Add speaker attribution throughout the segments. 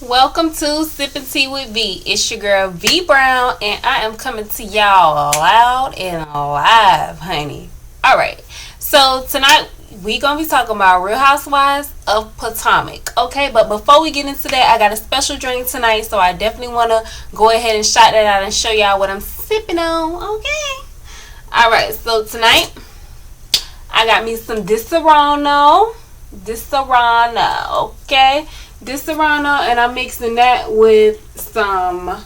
Speaker 1: Welcome to Sipping Tea with V. It's your girl V Brown, and I am coming to y'all loud and live, honey. All right, so tonight we gonna be talking about Real Housewives of Potomac. Okay, but before we get into that, I got a special drink tonight, so I definitely wanna go ahead and shout that out and show y'all what I'm sipping on. Okay. All right, so tonight I got me some Disaronno. Okay? Disaronno, and I'm mixing that with some,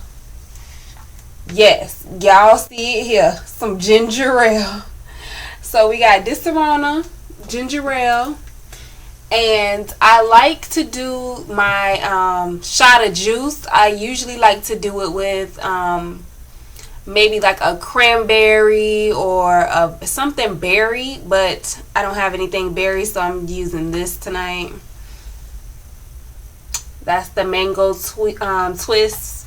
Speaker 1: yes, y'all see it here, some ginger ale. So we got Disaronno, ginger ale, and I like to do my shot of juice. I usually like to do it with maybe like a cranberry or something berry, but I don't have anything berry, so I'm using this tonight. That's the mango twist,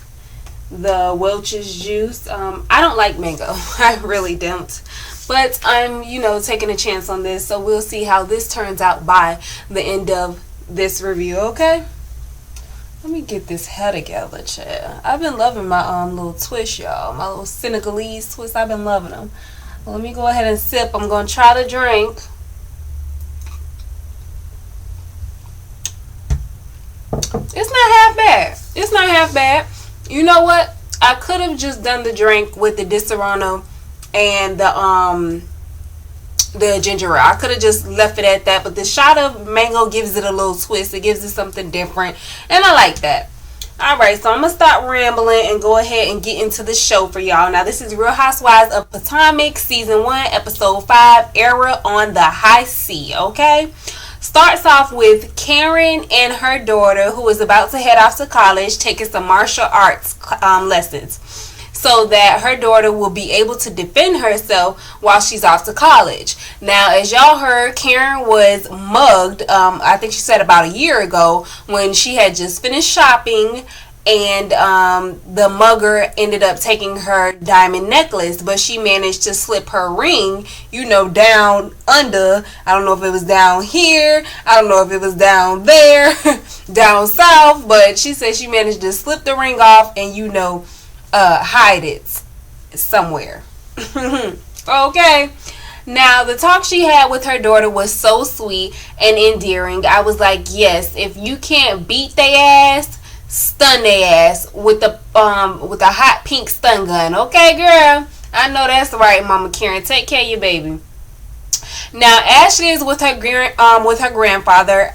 Speaker 1: the Welch's juice. I don't like mango. I really don't. But I'm, taking a chance on this, so we'll see how this turns out by the end of this review, okay? Let me get this hair together, child. I've been loving my little twist, y'all. My little Senegalese twist. I've been loving them. Let me go ahead and sip. I'm going to try the drink. It's not half bad. It's not half bad. You know what? I could have just done the drink with the Disaronno and the ginger ale. I could have just left it at that, but the shot of mango gives it a little twist. It gives it something different, and I like that. Alright, so I'm going to stop rambling and go ahead and get into the show for y'all. Now, this is Real Housewives of Potomac, Season 1, Episode 5, Era on the High C, okay? Starts off with Karen and her daughter, who is about to head off to college, taking some martial arts lessons, so that her daughter will be able to defend herself while she's off to college. Now, as y'all heard, Karen was mugged, I think she said about a year ago, when she had just finished shopping, and the mugger ended up taking her diamond necklace, but she managed to slip her ring, down under. I don't know if it was down here, I don't know if it was down there, down south, but she said she managed to slip the ring off and hide it somewhere. Okay. Now, the talk she had with her daughter was so sweet and endearing. I was like, yes, if you can't beat their ass, stun their ass with a hot pink stun gun. Okay, girl? I know that's right, Mama Karen. Take care of your baby. Now, Ashley is with her grandfather,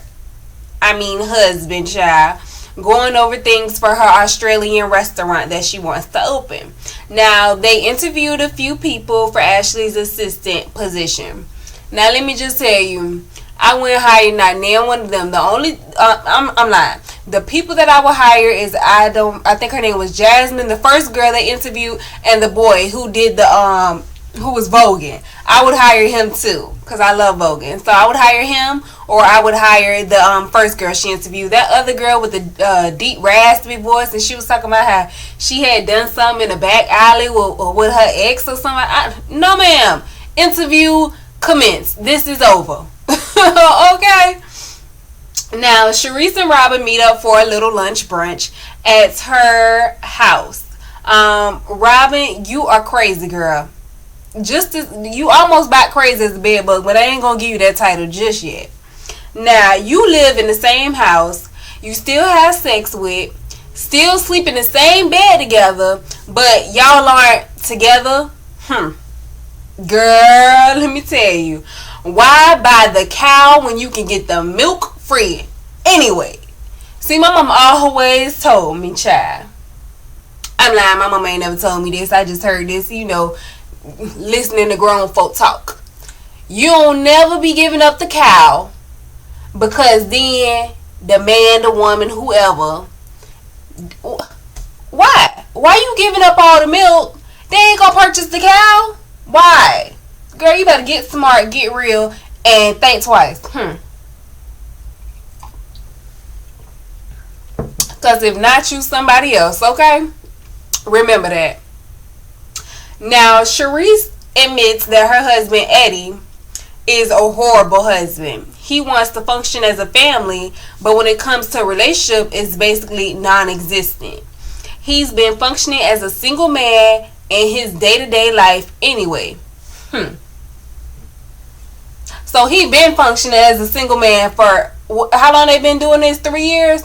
Speaker 1: husband, child, going over things for her Australian restaurant that she wants to open. Now, they interviewed a few people for Ashley's assistant position. Now, let me just tell you, I wouldn't hire not near one of them. The only, I'm lying. The people that I would hire is, I think her name was Jasmine, the first girl they interviewed, and the boy who did who was voguing. I would hire him too, because I love voguing. So I would hire him, or I would hire the first girl she interviewed. That other girl with the deep raspy voice, and she was talking about how she had done something in the back alley with her ex or something. No, ma'am. Interview commence. This is over. Okay. Now, Sharice and Robin meet up for a little lunch brunch at her house. Robin, you are crazy, girl. You almost about crazy as a bed bug, but I ain't gonna give you that title just yet. Now, you live in the same house, you still have sex with, still sleep in the same bed together, but y'all aren't together? Girl, let me tell you. Why buy the cow when you can get the milk free? Anyway, see, my mama always told me, child. I'm lying, my mama ain't never told me this. I just heard this, listening to grown folk talk. You don't never be giving up the cow, because then the man, the woman, whoever, why you giving up all the milk? They ain't gonna purchase the cow? Why? Girl, you better get smart, get real, and think twice. Because if not you, somebody else, okay? Remember that. Now, Sharice admits that her husband, Eddie, is a horrible husband. he wants to function as a family, but when it comes to a relationship, it's basically non-existent. He's been functioning as a single man in his day-to-day life anyway. So he been functioning as a single man for how long? They been doing this? 3 years.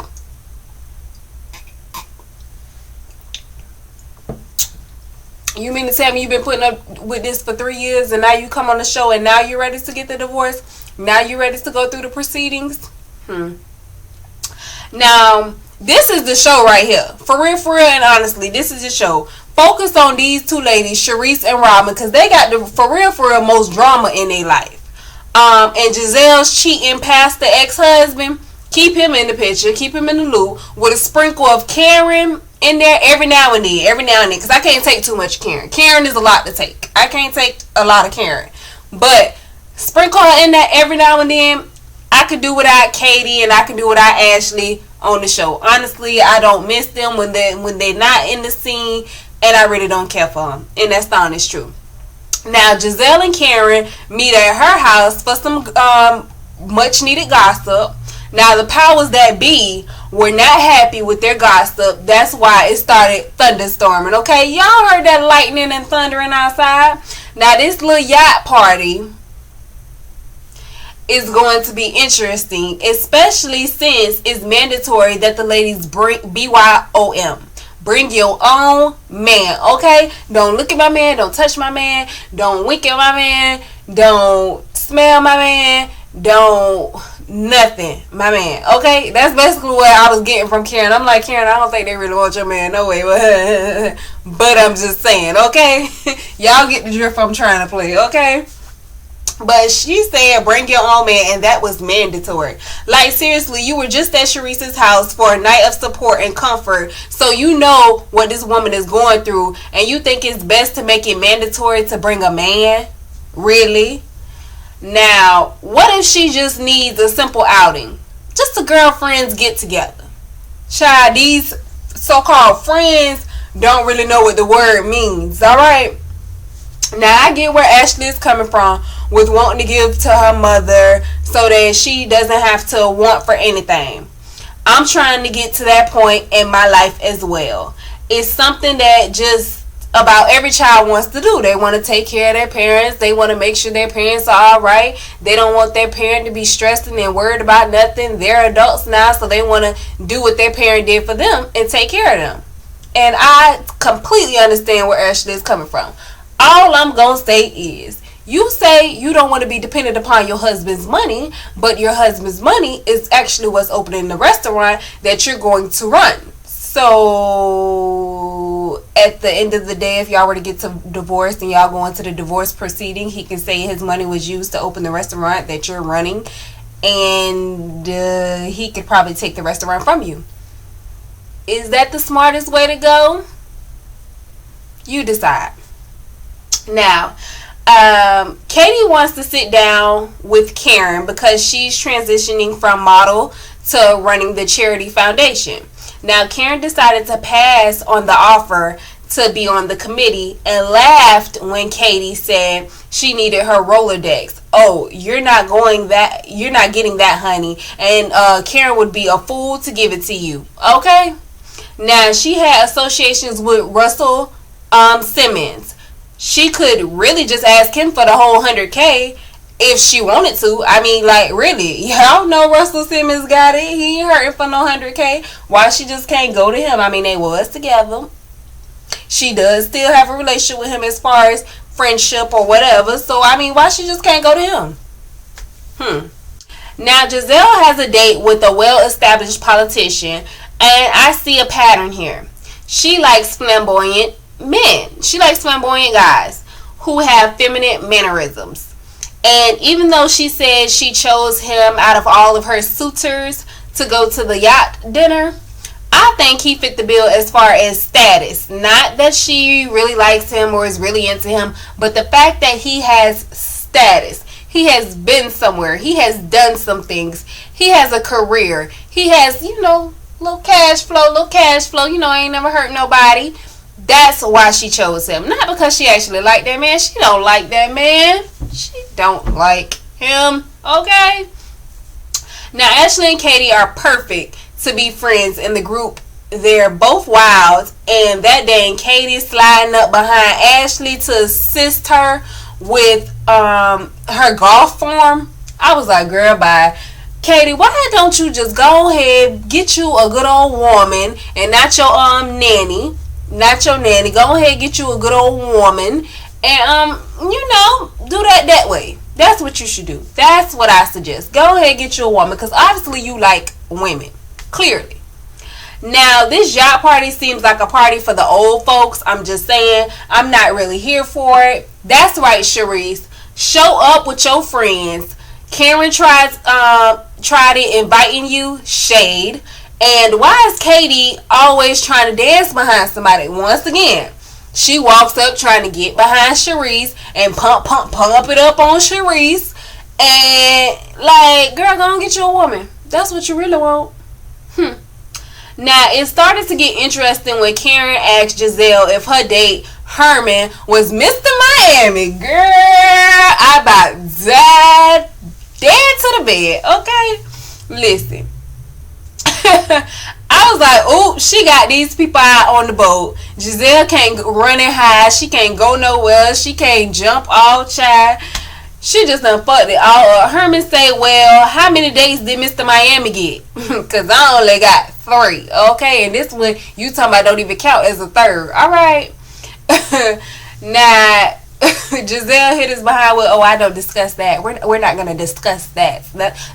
Speaker 1: You mean to tell me you've been putting up with this for 3 years, and now you come on the show and now you're ready to get the divorce? Now you're ready to go through the proceedings? Now, this is the show right here. For real, and honestly, this is the show. Focus on these two ladies, Sharice and Robin, because they got the, for real, most drama in their life. And Giselle's cheating past the ex-husband. Keep him in the picture. Keep him in the loop with a sprinkle of Karen in there every now and then, because I can't take too much Karen. Karen is a lot to take. I can't take a lot of Karen, but sprinkle her in there every now and then. I could do without Katie, and I could do without Ashley on the show. Honestly, I don't miss them when they're not in the scene, and I really don't care for them, and that's the honest truth. Now, Giselle and Karen meet at her house for some much needed gossip. Now, the powers that be were not happy with their gossip. That's why it started thunderstorming, okay? Y'all heard that lightning and thundering outside? Now, this little yacht party is going to be interesting, especially since it's mandatory that the ladies bring BYOM. Bring your own man, okay? Don't look at my man. Don't touch my man. Don't wink at my man. Don't smell my man. Don't nothing, my man, okay? That's basically what I was getting from Karen. I'm like, Karen, I don't think they really want your man, no way. But I'm just saying, okay? Y'all get the drift I'm trying to play, okay? But she said, bring your own man, and that was mandatory. Like, seriously, you were just at Sharice's house for a night of support and comfort, so you know what this woman is going through, and you think it's best to make it mandatory to bring a man? Really? Now, what if she just needs a simple outing? Just a girlfriends get together. Child, these so-called friends don't really know what the word means, alright? Now, I get where Ashley is coming from with wanting to give to her mother so that she doesn't have to want for anything. I'm trying to get to that point in my life as well. It's something that just about every child wants to do. They want to take care of their parents. They want to make sure their parents are all right. They don't want their parent to be stressing and worried about nothing. They're adults now, so they want to do what their parent did for them and take care of them. And I completely understand where Ashley is coming from. All I'm going to say is, you say you don't want to be dependent upon your husband's money, but your husband's money is actually what's opening the restaurant that you're going to run. So, at the end of the day, if y'all were to get to divorce and y'all go into the divorce proceeding, he can say his money was used to open the restaurant that you're running, and he could probably take the restaurant from you. Is that the smartest way to go? You decide. Now, Katie wants to sit down with Karen because she's transitioning from model to running the charity foundation. Now, Karen decided to pass on the offer to be on the committee and laughed when Katie said she needed her Rolodex. Oh, you're not getting that, honey. And Karen would be a fool to give it to you. Okay? Now, she had associations with Russell Simmons. She could really just ask him for the whole $100K if she wanted to. I mean, like, really, y'all know Russell Simmons got it. He ain't hurting for no $100K. Why she just can't go to him? I mean, they was together. She does still have a relationship with him as far as friendship or whatever. So, I mean, why she just can't go to him? Now, Giselle has a date with a well-established politician, and I see a pattern here. She likes flamboyant men. She likes flamboyant guys who have feminine mannerisms. And even though she said she chose him out of all of her suitors to go to the yacht dinner, I think he fit the bill as far as status. Not that she really likes him or is really into him, but the fact that he has status. He has been somewhere. He has done some things. He has a career. He has, little cash flow, ain't never hurt nobody. That's why she chose him. Not because she actually liked that man. She don't like that man. She don't like him. Okay? Now, Ashley and Katie are perfect to be friends in the group. They're both wild, and that dang Katie sliding up behind Ashley to assist her with her golf form. I was like, girl, bye. Katie, why don't you just go ahead, get you a good old woman, and not your nanny, not your nanny. Go ahead, get you a good old woman, and do that way. That's what you should do. That's what I suggest. Go ahead, get you a woman, because obviously you like women, clearly. Now, this yacht party seems like a party for the old folks. I'm just saying, I'm not really here for it. That's right, Sharice. Show up with your friends. Karen tried it, inviting you. Shade. And why is Katie always trying to dance behind somebody? Once again, she walks up trying to get behind Sharice and pump it up on Sharice. And, like, girl, go and get you a woman. That's what you really want. Now, it started to get interesting when Karen asked Giselle if her date, Herman, was Mr. Miami. Girl, I about died dead to the bed, okay? Listen. I was like, oh, she got these people out on the boat. Giselle can't run and hide. She can't go nowhere. She can't jump all child. She just done fucked it all up. Herman say, well, how many dates did Mr. Miami get? Because I only got 3. Okay, and this one you talking about don't even count as a third. All right. Now, Giselle hit us behind with, oh, I don't discuss that. We're not going to discuss that.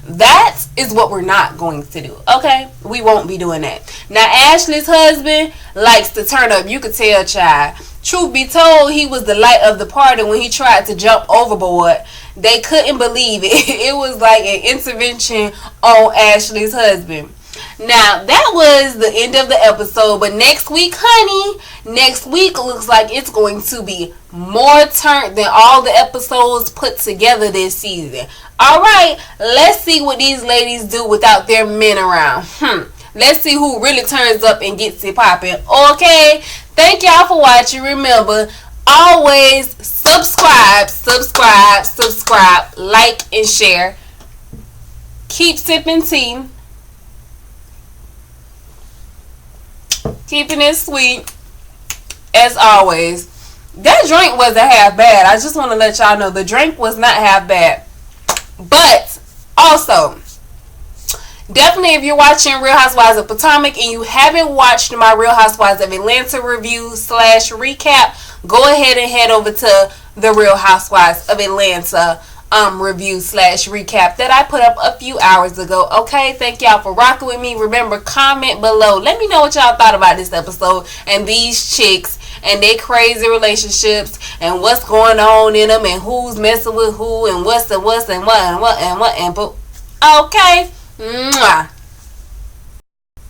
Speaker 1: That is what we're not going to do. Okay? We won't be doing that. Now, Ashley's husband likes to turn up. You could tell, child. Truth be told, he was the light of the party when he tried to jump overboard. They couldn't believe it. It was like an intervention on Ashley's husband. Now, that was the end of the episode. But next week, honey, next week looks like it's going to be more turned than all the episodes put together this season. Alright, let's see what these ladies do without their men around. Let's see who really turns up and gets it popping. Okay, thank y'all for watching. Remember, always subscribe, like and share. Keep sipping tea. Keeping it sweet. As always. That drink wasn't half bad. I just want to let y'all know the drink was not half bad. But also, definitely if you're watching Real Housewives of Potomac and you haven't watched my Real Housewives of Atlanta review / recap, go ahead and head over to the Real Housewives of Atlanta review / recap that I put up a few hours ago. Okay, thank y'all for rocking with me. Remember, comment below. Let me know what y'all thought about this episode and these chicks and their crazy relationships and what's going on in them and who's messing with who and what's and what. Okay. Mwah.